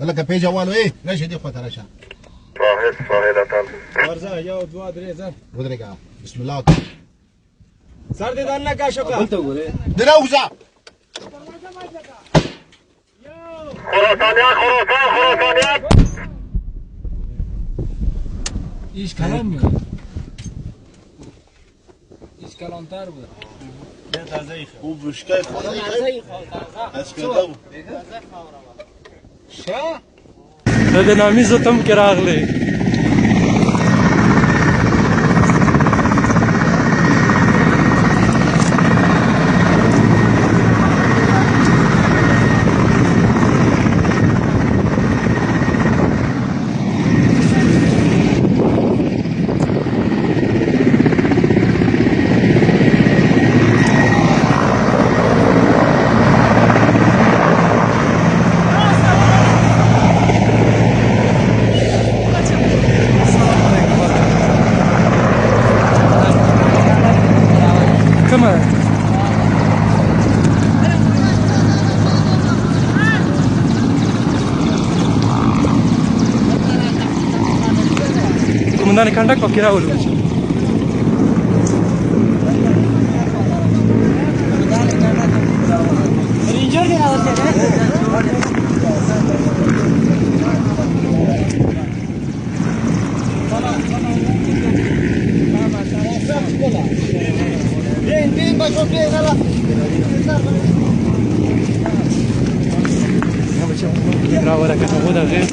لکه پیجه والو راشه دې خواته راشه ورځه یو دوه درې ځه ودرېږه بسم الله سر دې دننه کا شو کا بلته ګوره دې راوځه خراسانیان ایش کلام می ایش کلامتر بود خوب بشکای خود شا د نامی زتم کې راغلی Komandan kandak pak kira ulu. Ranger ke awal Kira wala ka sa غير.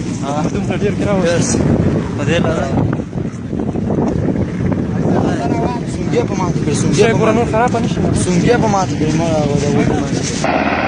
Dum sa dir kira wala. Padel ada. Sungia pe mate, pe sungia. Dia kurang خراب نشي. Sungia pe mate, pe mă da.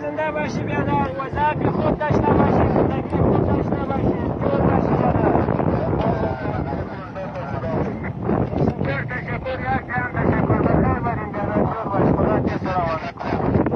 زنده باشی بیادر وظایف خوب داشته باشی زندگی خوب داشته باشی دور باشی بیادر تشکر یک جان تشکر بخیر برین بیادر دور باشی خدا تیز روانه کنه